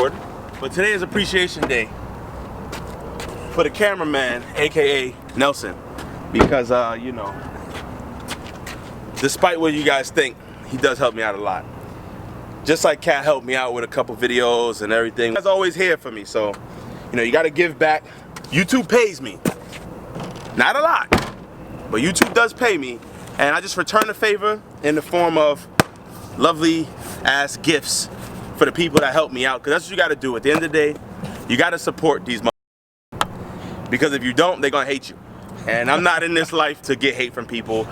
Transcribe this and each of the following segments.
recording. But today is Appreciation Day for the cameraman, aka Nelson, because you know, despite what you guys think, he does help me out a lot. Just like Kat helped me out with a couple videos and everything. He's always here for me, so you know, you gotta give back. YouTube pays me, not a lot, but YouTube does pay me, and I just return the favor in the form of lovely ass gifts for the people that help me out, because that's what you got to do. At the end of the day, you got to support these motherfuckers, because if you don't, they're gonna hate you, and I'm not in this life to get hate from people.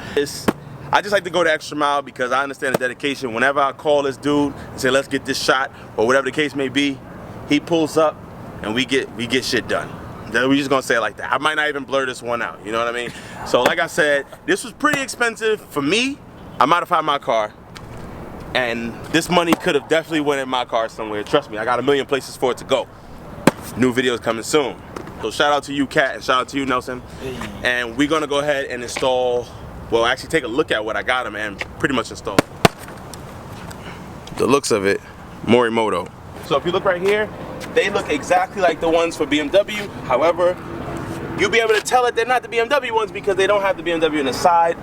I just like to go the extra mile because I understand the dedication. Whenever I call this dude and say let's get this shot or whatever the case may be, he pulls up and we get shit done. We're just gonna say it like that. I might not even blur this one out, you know what I mean? So like I said, this was pretty expensive for me. I modified my car, and this money could have definitely went in my car somewhere. Trust me, I got a million places for it to go. New videos coming soon. So shout out to you, Kat, and shout out to you, Nelson. Hey. And we're gonna go ahead and install, well, actually take a look at what I got them and pretty much install. The looks of it, Morimoto. So if you look right here, they look exactly like the ones for BMW. However, you'll be able to tell that they're not the BMW ones because they don't have the BMW on the side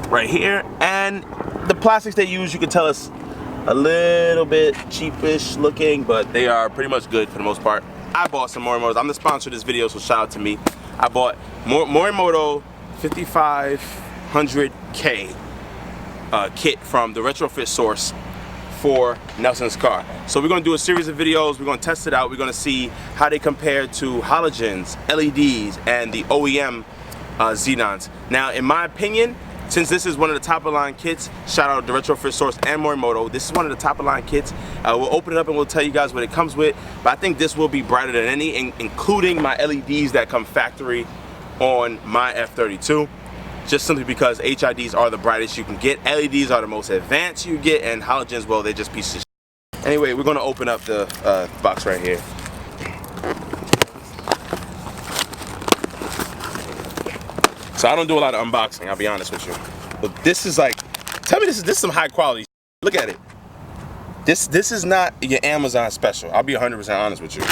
right here. And the plastics they use, you can tell it's a little bit cheapish looking, but they are pretty much good for the most part. I bought some Morimotos. I'm the sponsor of this video, so shout out to me. I bought Morimoto 5500K kit from the retrofit source for Nelson's car. So we're gonna do a series of videos, we're gonna test it out, we're gonna see how they compare to halogens, LEDs, and the OEM xenons. Now, in my opinion, since this is one of the top of the line kits, shout out to retrofit source and Morimoto, this is one of the top of the line kits. We'll open it up and we'll tell you guys what it comes with, but I think this will be brighter than any, including my LEDs that come factory on my F32. Just simply because HIDs are the brightest you can get, LEDs are the most advanced you get, and halogens, well, they're just pieces of shit. Anyway, we're gonna open up the box right here. So I don't do a lot of unboxing, I'll be honest with you. But this is like, tell me this is some high quality shit. Look at it. This is not your Amazon special. I'll be 100% honest with you.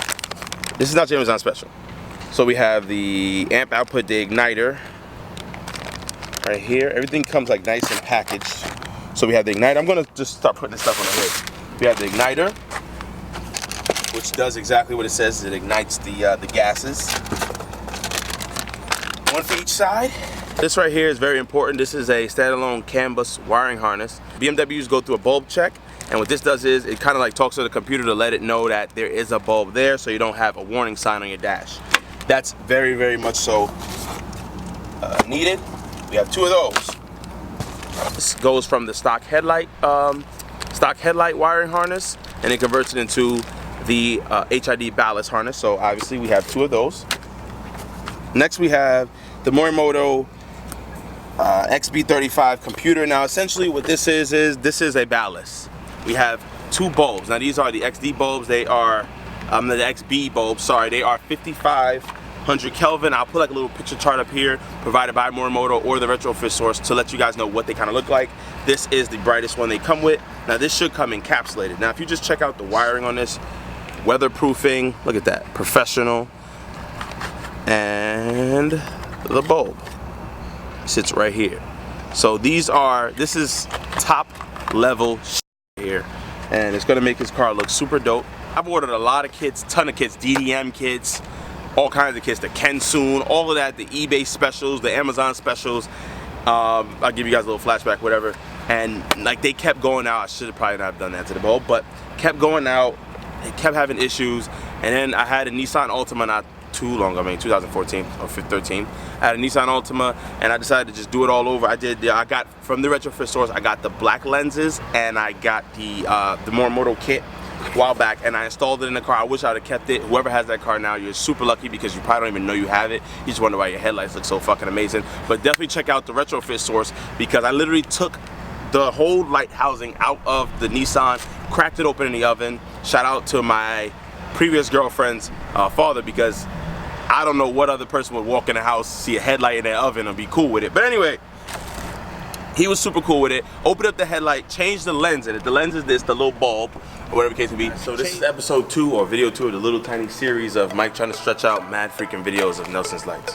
This is not your Amazon special. So we have the amp output, the igniter. Right here, everything comes like nice and packaged. So we have the igniter. I'm gonna just start putting this stuff on the hood. We have the igniter, which does exactly what it says. It ignites the gases. One for each side. This right here is very important. This is a standalone CAN bus wiring harness. BMWs go through a bulb check, and what this does is it kind of like talks to the computer to let it know that there is a bulb there, so you don't have a warning sign on your dash. That's very, very much so needed. We have two of those. This goes from the stock headlight wiring harness, and it converts it into the HID ballast harness. So obviously we have two of those. Next we have the Morimoto XB35 computer. Now essentially what this is this is a ballast. We have two bulbs. Now these are the XD bulbs. They are the XB bulbs. Sorry, they are 5500 Kelvin. I'll put like a little picture chart up here provided by Morimoto or the retrofit source to let you guys know what they kind of look like. This is the brightest one they come with. Now this should come encapsulated. Now if you just check out the wiring on this, weatherproofing, look at that, professional, and the bulb sits right here. So this is top level here, and it's gonna make his car look super dope. I've ordered a lot of kits, ton of kits, DDM kits, all kinds of kits, the Kensoon, all of that, the eBay specials, the Amazon specials. I'll give you guys a little flashback, whatever. And like they kept going out. I should have probably not done that to the bulb, but kept going out. They kept having issues. And then I had a Nissan Altima not too long ago, I mean 2014 or 13. I had a Nissan Altima, and I decided to just do it all over. I got from the retrofit source, I got the black lenses, and I got the Morimoto kit a while back, and I installed it in the car. I wish I'd have kept it. Whoever has that car now, you're super lucky because you probably don't even know you have it. You just wonder why your headlights look so fucking amazing. But definitely check out the retrofit source because I literally took the whole light housing out of the Nissan, cracked it open in the oven. Shout out to my previous girlfriend's father, because I don't know what other person would walk in the house, see a headlight in their oven and be cool with it. But anyway, He was super cool with it. Opened up the headlight, changed the lens, and the lens is this, the little bulb, or whatever the case may be. So this is episode 2 or video 2 of the little tiny series of Mike trying to stretch out mad freaking videos of Nelson's lights.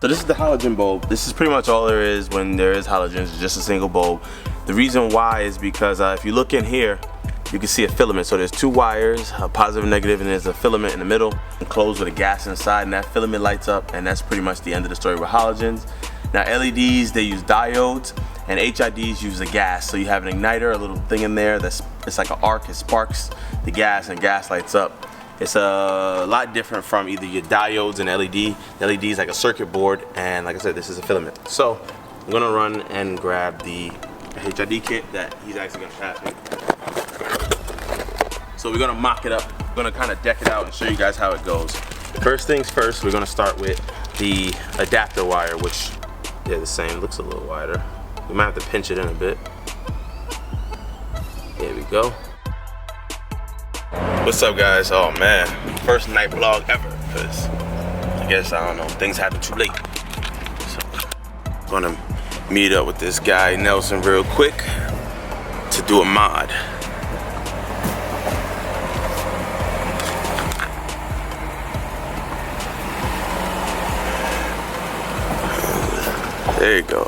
So this is the halogen bulb. This is pretty much all there is when there is halogens, it's just a single bulb. The reason why is because if you look in here, you can see a filament. So there's 2 wires, a positive and negative, and there's a filament in the middle, enclosed with a gas inside, and that filament lights up, and that's pretty much the end of the story with halogens. Now LEDs, they use diodes, and HIDs use a gas. So you have an igniter, a little thing in there it's like an arc, it sparks the gas, and gas lights up. It's a lot different from either your diodes and LED. The LED is like a circuit board, and like I said, this is a filament. So I'm gonna run and grab the HID kit that he's actually gonna pass me. So we're gonna mock it up. We're gonna kind of deck it out and show you guys how it goes. First things first, we're gonna start with the adapter wire, which they're the same. Looks a little wider. We might have to pinch it in a bit. There we go. What's up, guys? Oh man, first night vlog ever, because I guess, I don't know, things happen too late. So I'm gonna meet up with this guy Nelson real quick to do a mod. There you go.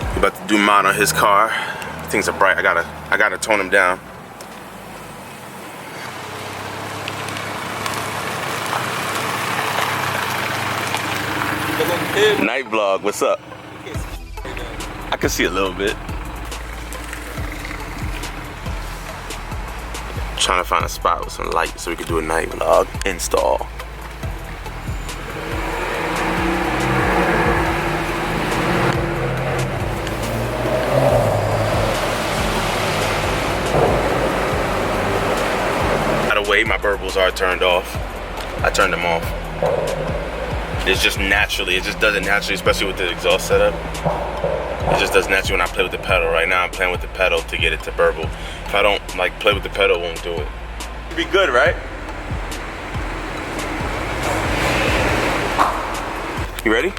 He's about to do mod on his car. Things are bright. I gotta tone him down. Night vlog, what's up? I can see a little bit. Trying to find a spot with some light so we can do a night vlog install. By the way, my burbles are turned off. I turned them off. It's just naturally, it just does it naturally, especially with the exhaust setup. It just does naturally when I play with the pedal. Right now I'm playing with the pedal to get it to burble. If I don't like play with the pedal, it won't do it. It'd be good, right? You ready?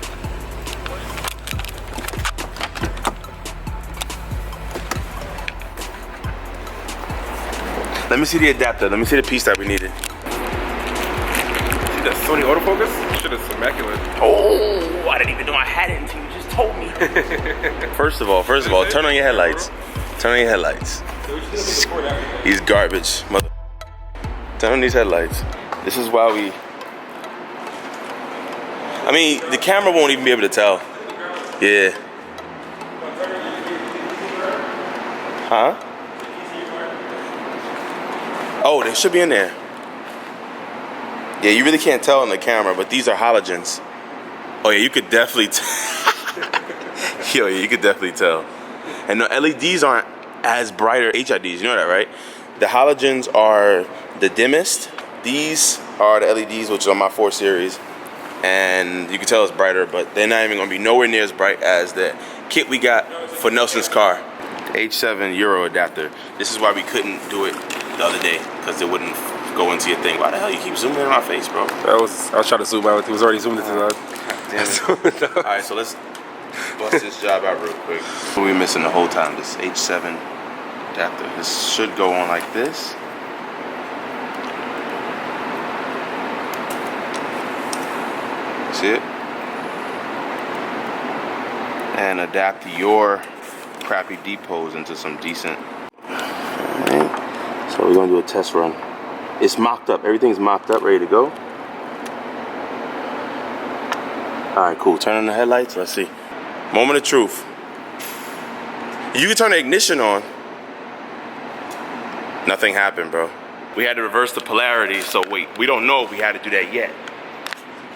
Let me see the adapter. Let me see the piece that we needed. See that Sony autofocus? Shit is immaculate. Oh, I didn't even know I had it until you just told me. First of all, turn on your headlights. Turn on your headlights. He's garbage, mother. Turn on these headlights. This is why we. I mean, the camera won't even be able to tell. Yeah. Huh? Oh, they should be in there. Yeah, you really can't tell on the camera, but these are halogens. Oh yeah, you could definitely Yo, yeah, you could definitely tell. And the LEDs aren't as brighter HIDs, you know that, right? The halogens are the dimmest. These are the LEDs, which is on my 4 series. And you can tell it's brighter, but they're not even gonna be nowhere near as bright as the kit we got for Nelson's car. The H7 Euro adapter. This is why we couldn't do it the other day, because it wouldn't go into your thing. Why the hell you keep zooming in my face, bro? I was trying to zoom out. It was already zoomed into that. Damn it. Alright, so let's bust this job out real quick. What are we missing the whole time? This H7 adapter. This should go on like this. See it? And adapt your crappy depots into some decent. Alright. So we're gonna do a test run. It's mocked up. Everything's mocked up, ready to go. Alright, cool. Turn on the headlights. Let's see. Moment of truth. You can turn the ignition on. Nothing happened, bro. We had to reverse the polarity, so wait. We don't know if we had to do that yet.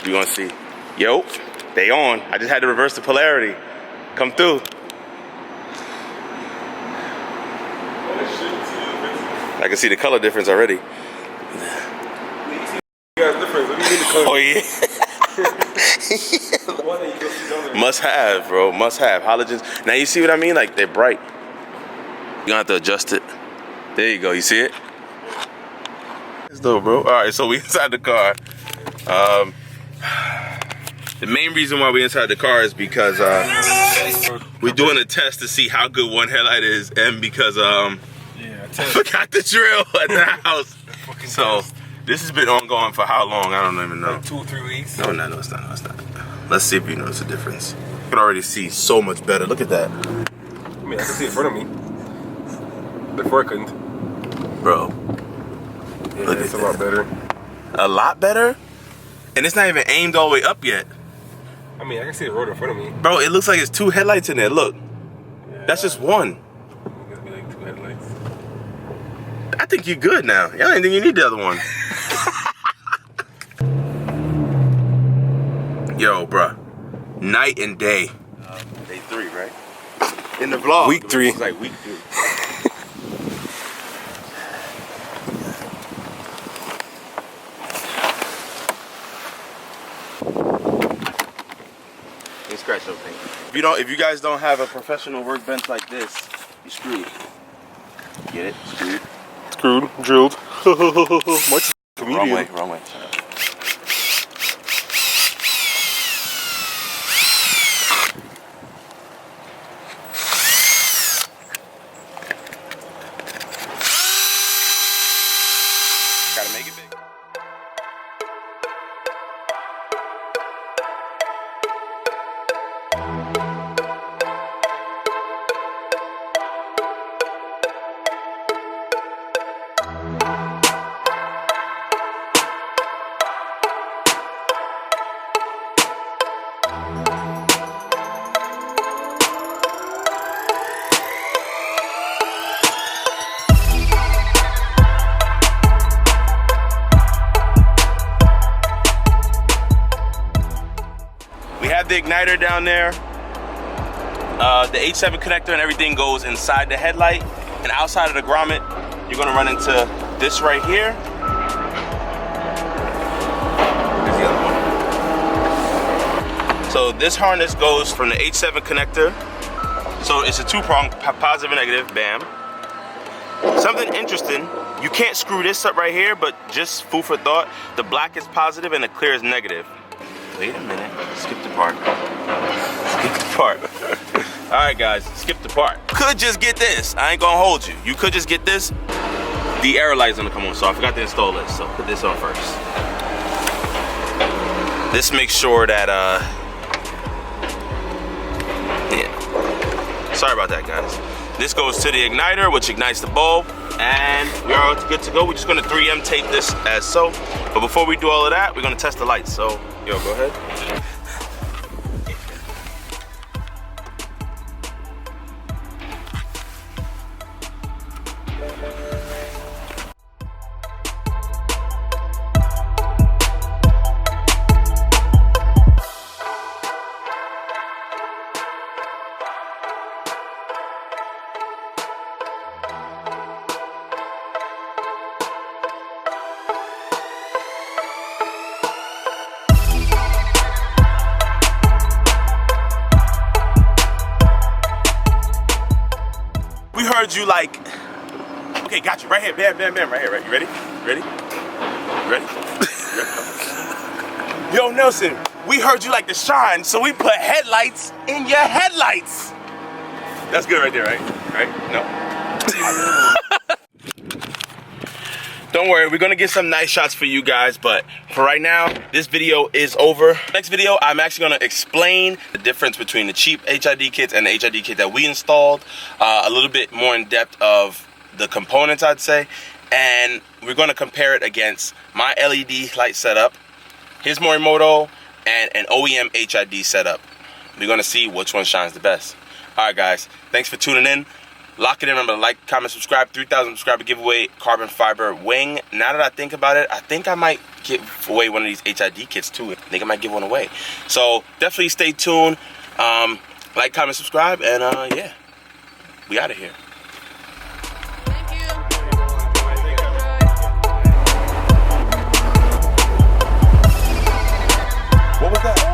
We're gonna see. Yo, they on. I just had to reverse the polarity. Come through. I can see the color difference already. Yeah, difference. What do you mean the color? Oh yeah. Must have, bro. Must have. Halogens. Now you see what I mean? Like they're bright. You're gonna have to adjust it. There you go. You see it? It's dope, bro. All right, so we inside the car. The main reason why we inside the car is because we're doing a test to see how good one headlight is, and because I forgot the drill at the house. So this has been ongoing for how long? I don't even know. Like 2 or 3 weeks. No, it's not. Let's see if you notice a difference. You can already see so much better. Look at that. I mean, I can see it in front of me. Before I couldn't. Bro. Yeah, Look it's at a lot better. A lot better? And it's not even aimed all the way up yet. I mean, I can see the road in front of me. Bro, it looks like it's 2 headlights in there. Look. Yeah. That's just one. It's gonna be like 2 headlights. I think you're good now. I don't think you need the other one. Yo, bruh. Night and day. Day 3, right? In the vlog. Week 3. It's like week 3. Scratch your paint. If you guys don't have a professional workbench like this, you're screwed. Get it? Screwed. Screwed, drilled. Much comedian. Wrong way. Gotta make it big. The igniter down there, the H7 connector and everything goes inside the headlight, and outside of the grommet you're going to run into this right here. Here's the other one. So this harness goes from the H7 connector, so it's a 2-prong, positive and negative, bam. Something interesting, you can't screw this up right here, but just food for thought, the black is positive and the clear is negative. Wait a minute, skip the part. All right guys, skip the part. Could just get this, I ain't gonna hold you. You could just get this. The arrow light's gonna come on, so I forgot to install this, so put this on first. This makes sure that, yeah. Sorry about that guys. This goes to the igniter, which ignites the bulb, and we are good to go. We're just gonna 3M tape this as so. But before we do all of that, we're gonna test the lights, so. Yo, go ahead. We heard you like, okay, got you, right here, bam, bam, bam, right here, right? You ready? Ready? Ready? Yo, Nelson, we heard you like to shine, so we put headlights in your headlights. That's good right there, right? Right? No. Don't worry, we're gonna get some nice shots for you guys, but for right now, this video is over. Next video, I'm actually gonna explain the difference between the cheap HID kits and the HID kit that we installed, a little bit more in depth of the components, I'd say, and we're gonna compare it against my LED light setup, his Morimoto, and an OEM HID setup. We're gonna see which one shines the best. All right, guys, thanks for tuning in. Lock it in, remember to like, comment, subscribe. 3,000 subscriber giveaway, carbon fiber wing. Now that I think about it, I think I might give away one of these HID kits too. I think I might give one away. So definitely stay tuned. Like, comment, subscribe, and yeah, we out of here. Thank you. What was that?